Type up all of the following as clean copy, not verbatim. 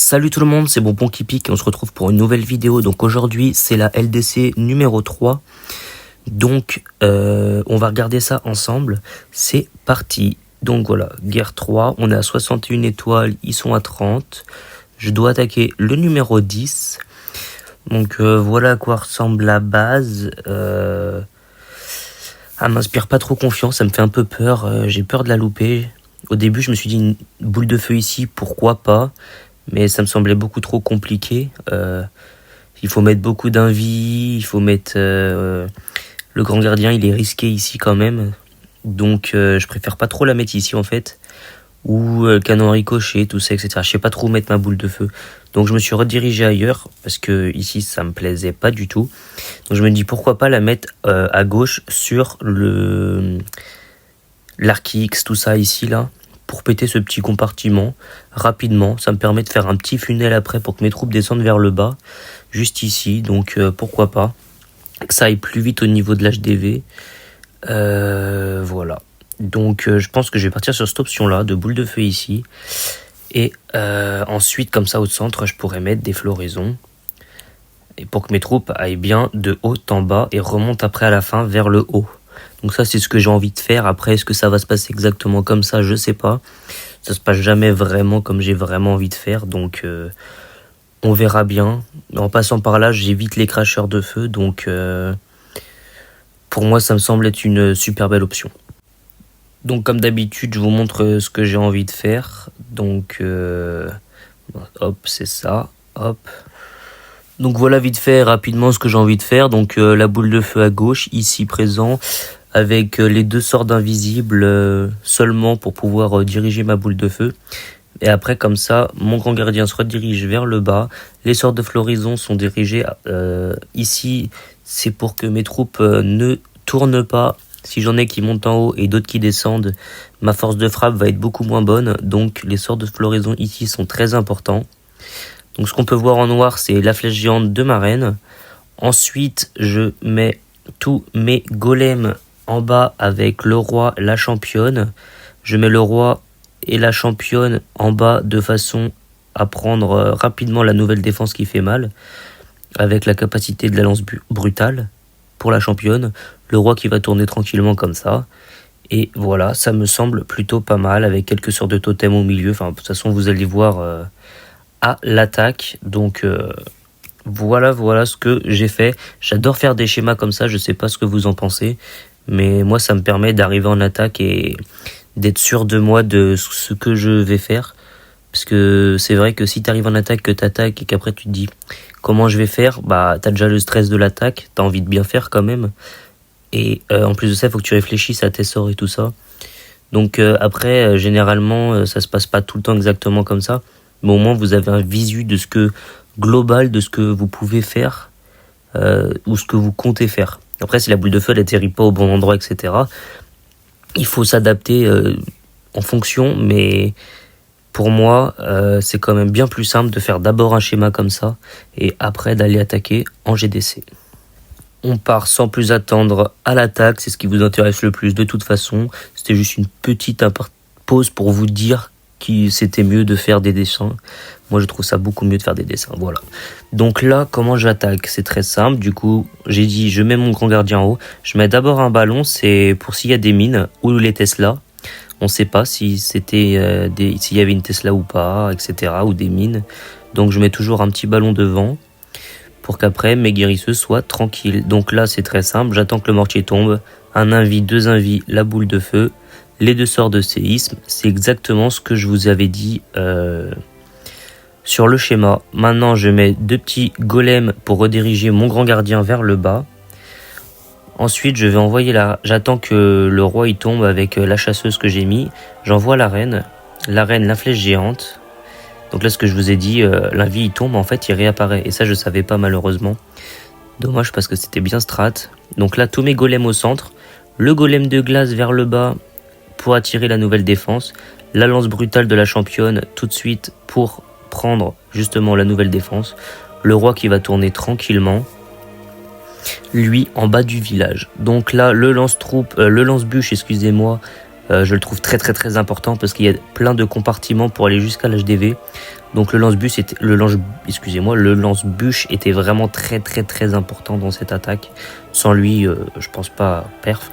Salut tout le monde, c'est Bonbon qui pique et on se retrouve pour une nouvelle vidéo. Donc aujourd'hui c'est la LDC numéro 3. Donc on va regarder ça ensemble. C'est parti. Donc voilà, guerre 3, on est à 61 étoiles, ils sont à 30. Je dois attaquer le numéro 10. Donc voilà à quoi ressemble la base. Elle m'inspire pas trop confiance, ça me fait un peu peur. J'ai peur de la louper. Au début je me suis dit une boule de feu ici, pourquoi pas. Mais ça me semblait beaucoup trop compliqué. Il faut mettre beaucoup d'invis, il faut mettre... le grand gardien, il est risqué ici quand même. Donc je préfère pas trop la mettre ici en fait. Ou canon à ricochet, tout ça, etc. Je sais pas trop où mettre ma boule de feu. Donc je me suis redirigé ailleurs, parce que ici ça me plaisait pas du tout. Donc je me dis pourquoi pas la mettre à gauche sur l'arc X, tout ça ici là. Pour péter ce petit compartiment rapidement, ça me permet de faire un petit funnel après pour que mes troupes descendent vers le bas, juste ici, donc pourquoi pas, que ça aille plus vite au niveau de l'HDV, voilà, donc je pense que je vais partir sur cette option là, de boule de feu ici, et ensuite comme ça au centre, je pourrais mettre des floraisons, et pour que mes troupes aillent bien de haut en bas et remontent après à la fin vers le haut. Donc ça c'est ce que j'ai envie de faire. Après est-ce que ça va se passer exactement comme ça, je sais pas. Ça se passe jamais vraiment comme j'ai vraiment envie de faire. Donc on verra bien. En passant par là j'évite les cracheurs de feu. Donc pour moi ça me semble être une super belle option. Donc comme d'habitude je vous montre ce que j'ai envie de faire. Donc hop c'est ça. Hop. Donc voilà vite fait rapidement ce que j'ai envie de faire. Donc la boule de feu à gauche ici présent. Avec les deux sorts d'invisibles seulement pour pouvoir diriger ma boule de feu. Et après comme ça, mon grand gardien se redirige vers le bas. Les sorts de floraison sont dirigés ici. C'est pour que mes troupes ne tournent pas. Si j'en ai qui montent en haut et d'autres qui descendent, ma force de frappe va être beaucoup moins bonne. Donc les sorts de floraison ici sont très importants. Donc ce qu'on peut voir en noir, c'est la flèche géante de ma reine. Ensuite, je mets tous mes golems en bas avec le roi, la championne. Je mets le roi et la championne en bas de façon à prendre rapidement la nouvelle défense qui fait mal. Avec la capacité de la lance brutale pour la championne. Le roi qui va tourner tranquillement comme ça. Et voilà, ça me semble plutôt pas mal avec quelques sortes de totems au milieu. Enfin, de toute façon, vous allez voir à l'attaque. Donc... Voilà ce que j'ai fait. J'adore faire des schémas comme ça, je sais pas ce que vous en pensez. Mais moi ça me permet d'arriver en attaque et d'être sûr de moi de ce que je vais faire. Parce que c'est vrai que si tu arrives en attaque, que tu attaques et qu'après tu te dis comment je vais faire, bah t'as déjà le stress de l'attaque, t'as envie de bien faire quand même. Et en plus de ça, il faut que tu réfléchisses à tes sorts et tout ça. Donc après, généralement, ça se passe pas tout le temps exactement comme ça. Mais au moins vous avez un visu de ce que global de ce que vous pouvez faire ou ce que vous comptez faire. Après, si la boule de feu n'atterrit pas au bon endroit, etc., il faut s'adapter en fonction, mais pour moi, c'est quand même bien plus simple de faire d'abord un schéma comme ça et après d'aller attaquer en GDC. On part sans plus attendre à l'attaque, c'est ce qui vous intéresse le plus de toute façon. C'était juste une petite pause pour vous dire que c'était mieux de faire des dessins. Moi je trouve ça beaucoup mieux de faire des dessins, voilà. Donc là comment j'attaque, c'est très simple. Du coup j'ai dit je mets mon grand gardien en haut. Je mets d'abord un ballon, c'est pour s'il y a des mines ou les Tesla. On sait pas si c'était s'il y avait une Tesla ou pas, etc. ou des mines. Donc je mets toujours un petit ballon devant pour qu'après mes guérisseux soient tranquilles. Donc là c'est très simple, j'attends que le mortier tombe. Un invis, deux invis, la boule de feu. Les deux sorts de séisme, c'est exactement ce que je vous avais dit sur le schéma. Maintenant, je mets deux petits golems pour rediriger mon grand gardien vers le bas. Ensuite, je vais envoyer j'attends que le roi il tombe avec la chasseuse que j'ai mis. J'envoie la reine, la flèche géante. Donc là, ce que je vous ai dit, l'invie il tombe, en fait, il réapparaît. Et ça, je savais pas malheureusement. Dommage parce que c'était bien strat. Donc là, tous mes golems au centre. Le golem de glace vers le bas pour attirer la nouvelle défense, la lance brutale de la championne tout de suite pour prendre justement la nouvelle défense, le roi qui va tourner tranquillement, lui en bas du village. Donc là le lance-bûche, excusez-moi, Je le trouve très important parce qu'il y a plein de compartiments pour aller jusqu'à l'HDV. Donc le lance-bûche était vraiment très important dans cette attaque. Sans lui, je pense pas perf.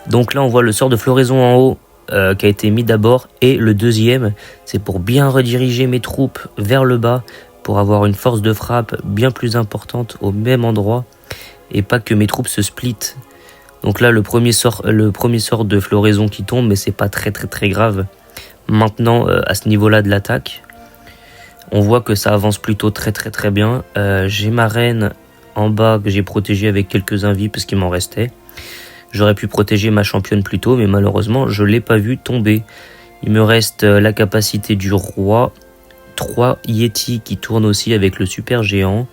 Donc là on voit le sort de floraison en haut qui a été mis d'abord, et le deuxième c'est pour bien rediriger mes troupes vers le bas pour avoir une force de frappe bien plus importante au même endroit et pas que mes troupes se splitent. Donc là le premier sort de floraison qui tombe, mais c'est pas très grave. Maintenant à ce niveau là de l'attaque, on voit que ça avance plutôt très bien. J'ai ma reine en bas que j'ai protégée avec quelques invis parce qu'il m'en restait. J'aurais pu protéger ma championne plus tôt, mais malheureusement je l'ai pas vu tomber. Il me reste la capacité du roi, 3 Yeti qui tournent aussi avec le super géant.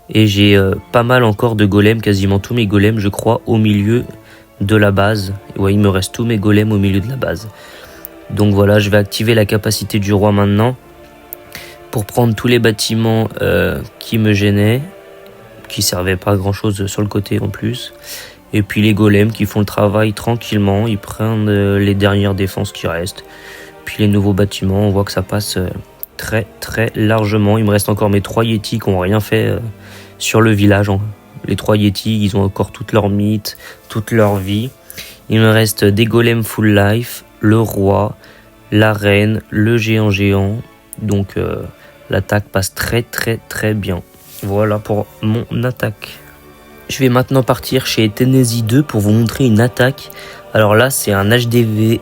Et j'ai pas mal encore de golems, quasiment tous mes golems je crois au milieu de la base. Ouais, il me reste tous mes golems au milieu de la base. Donc voilà, je vais activer la capacité du roi maintenant pour prendre tous les bâtiments qui me gênaient, qui servaient pas à grand chose sur le côté en plus. Et puis les golems qui font le travail tranquillement, ils prennent les dernières défenses qui restent. Puis les nouveaux bâtiments, on voit que ça passe très largement. Il me reste encore mes 3 Yeti qui n'ont rien fait sur le village. Les 3 Yeti, ils ont encore toute leur mythe, toute leur vie. Il me reste des golems full life, le roi, la reine, le géant. Donc l'attaque passe très bien. Voilà pour mon attaque. Je vais maintenant partir chez Tennessee 2 pour vous montrer une attaque. Alors là, c'est un HDV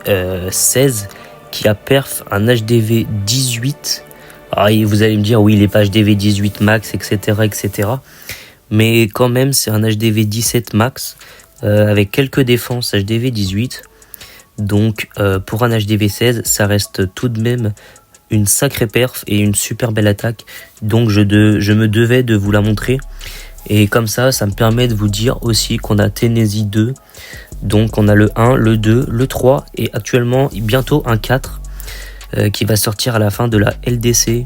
16 qui a perf un HDV 18. Alors, vous allez me dire, oui, il est pas HDV 18 max, etc. Mais quand même, c'est un HDV 17 max avec quelques défenses HDV 18. Donc, pour un HDV 16, ça reste tout de même une sacrée perf et une super belle attaque. Donc, je me devais de vous la montrer. Et comme ça me permet de vous dire aussi qu'on a Tennessee 2. Donc on a le 1, le 2, le 3 et actuellement bientôt un 4 qui va sortir à la fin de la LDC.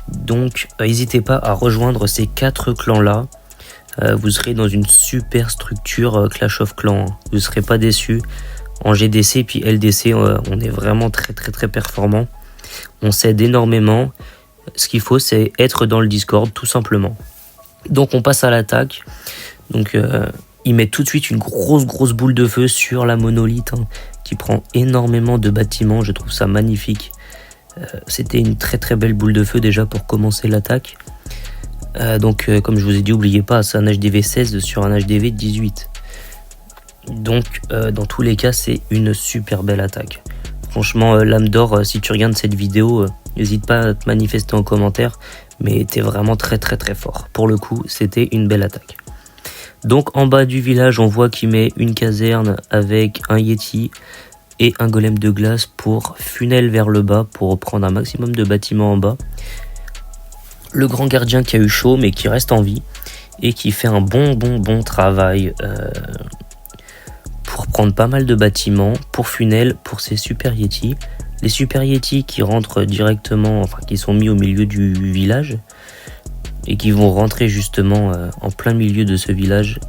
Donc n'hésitez pas à rejoindre ces 4 clans là. Vous serez dans une super structure Clash of Clans. Vous ne serez pas déçus. En GDC puis LDC, on est vraiment très performant. On s'aide énormément. Ce qu'il faut, c'est être dans le Discord tout simplement. Donc on passe à l'attaque. Donc il met tout de suite une grosse boule de feu sur la monolithe qui prend énormément de bâtiments. Je trouve ça magnifique. C'était une très belle boule de feu déjà pour commencer l'attaque. Donc comme je vous ai dit, n'oubliez pas, c'est un HDV 16 sur un HDV 18. Donc dans tous les cas, c'est une super belle attaque. Franchement, Lame d'Or, si tu regardes cette vidéo, n'hésite pas à te manifester en commentaire. Mais t'es vraiment très fort. Pour le coup, c'était une belle attaque. Donc en bas du village, on voit qu'il met une caserne avec un Yeti et un golem de glace pour funnel vers le bas pour prendre un maximum de bâtiments en bas. Le grand gardien qui a eu chaud mais qui reste en vie et qui fait un bon travail pour prendre pas mal de bâtiments pour funnel pour ses super Yeti. Les super Yeti qui rentrent directement, enfin qui sont mis au milieu du village et qui vont rentrer justement en plein milieu de ce village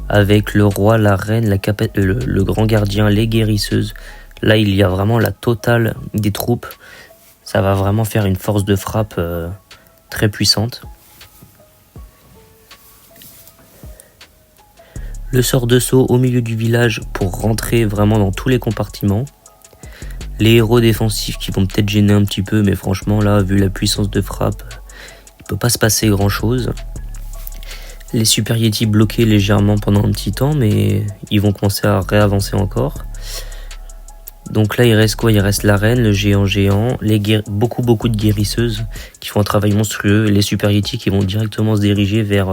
avec le roi, la reine, le grand gardien, les guérisseuses. Là il y a vraiment la totale des troupes. Ça va vraiment faire une force de frappe très puissante. Le sort de saut au milieu du village pour rentrer vraiment dans tous les compartiments. Les héros défensifs qui vont peut-être gêner un petit peu, mais franchement là, vu la puissance de frappe, il peut pas se passer grand chose. Les super Yeti bloqués légèrement pendant un petit temps, mais ils vont commencer à réavancer encore. Donc là il reste quoi? Il reste la reine, le géant, beaucoup de guérisseuses qui font un travail monstrueux, les super Yeti qui vont directement se diriger vers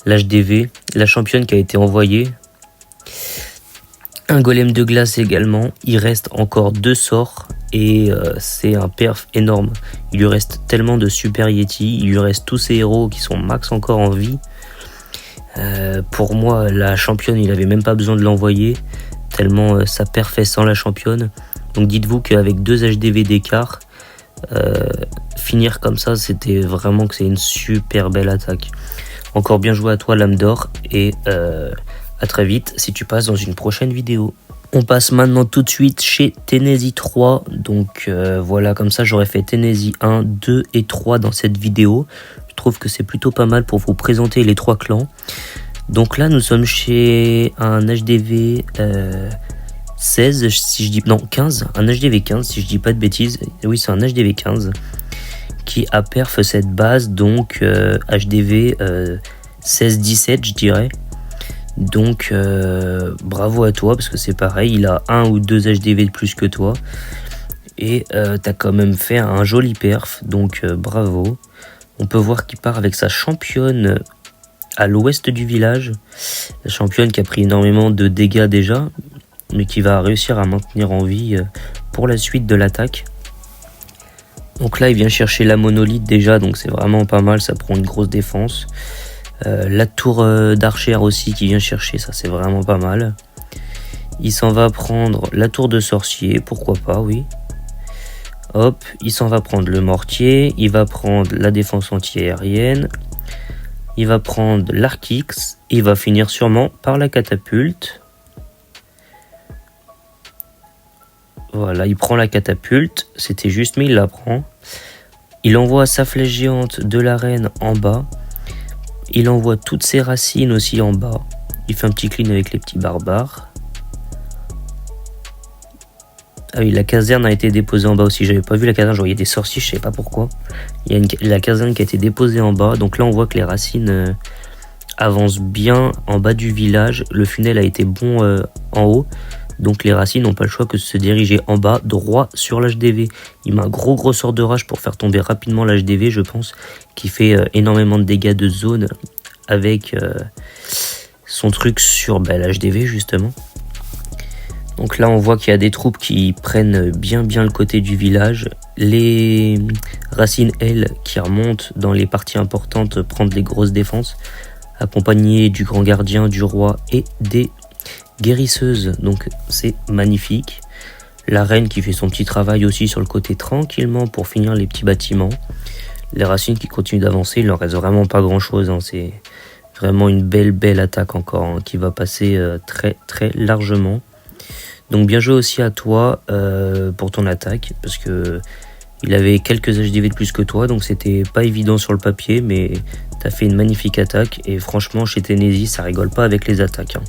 l'HDV, la championne qui a été envoyée. Un golem de glace également. Il reste encore 2 sorts et c'est un perf énorme. Il lui reste tellement de super Yeti. Il lui reste tous ces héros qui sont max encore en vie. Pour moi, la championne, il avait même pas besoin de l'envoyer tellement ça perfait sans la championne. Donc dites-vous qu'avec 2 HDV d'écart, finir comme ça, c'était vraiment que c'est une super belle attaque. Encore bien joué à toi, Lame d'Or, et à très vite si tu passes dans une prochaine vidéo. On passe maintenant tout de suite chez Tennessee 3. Donc voilà, comme ça j'aurais fait Tennessee 1, 2 et 3 dans cette vidéo. Je trouve que c'est plutôt pas mal pour vous présenter les 3 clans. Donc là nous sommes chez un HDV 16 si je dis... Non 15, un HDV 15 si je dis pas de bêtises. Oui c'est un HDV 15 qui a perf cette base, donc HDV 16-17 je dirais. Donc bravo à toi parce que c'est pareil, il a 1 ou 2 HDV de plus que toi et t'as quand même fait un joli perf, donc bravo. On peut voir qu'il part avec sa championne à l'ouest du village, la championne qui a pris énormément de dégâts déjà mais qui va réussir à maintenir en vie pour la suite de l'attaque. Donc là il vient chercher la monolithe déjà, donc c'est vraiment pas mal, ça prend une grosse défense. La tour d'archer aussi qui vient chercher, ça c'est vraiment pas mal. Il s'en va prendre la tour de sorcier, pourquoi pas, oui. Hop, il s'en va prendre le mortier, il va prendre la défense anti-aérienne, il va prendre l'arc X, il va finir sûrement par la catapulte. Voilà, il prend la catapulte, c'était juste mais il la prend. Il envoie sa flèche géante de l'arène en bas. Il envoie toutes ses racines aussi en bas. Il fait un petit clean avec les petits barbares. Ah oui, la caserne a été déposée en bas aussi. J'avais pas vu la caserne, je voyais des sorciers, je sais pas pourquoi. Il y a la caserne qui a été déposée en bas. Donc là, on voit que les racines avancent bien en bas du village. Le funnel a été bon en haut. Donc les racines n'ont pas le choix que de se diriger en bas, droit sur l'HDV. Il met un gros sort de rage pour faire tomber rapidement l'HDV, je pense, qui fait énormément de dégâts de zone avec son truc sur l'HDV justement. Donc là on voit qu'il y a des troupes qui prennent bien le côté du village. Les racines, elles, qui remontent dans les parties importantes, prennent des grosses défenses, accompagnées du grand gardien, du roi et des guérisseuse, donc c'est magnifique. La reine qui fait son petit travail aussi sur le côté tranquillement pour finir les petits bâtiments. Les racines qui continuent d'avancer, il leur reste vraiment pas grand chose, hein. C'est vraiment une belle attaque encore, hein, qui va passer très largement. Donc bien joué aussi à toi pour ton attaque, parce que il avait quelques HDV de plus que toi, donc c'était pas évident sur le papier, mais t'as fait une magnifique attaque. Et franchement, chez Tennessee, ça rigole pas avec les attaques, hein.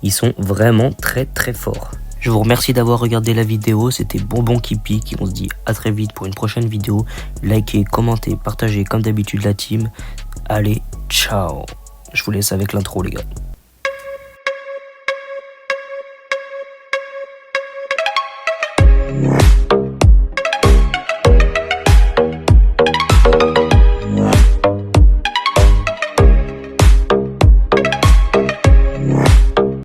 Ils sont vraiment très forts. Je vous remercie d'avoir regardé la vidéo, c'était Bonbon qui pique. On se dit à très vite pour une prochaine vidéo. Likez, commentez, partagez comme d'habitude la team. Allez, ciao. Je vous laisse avec l'intro les gars.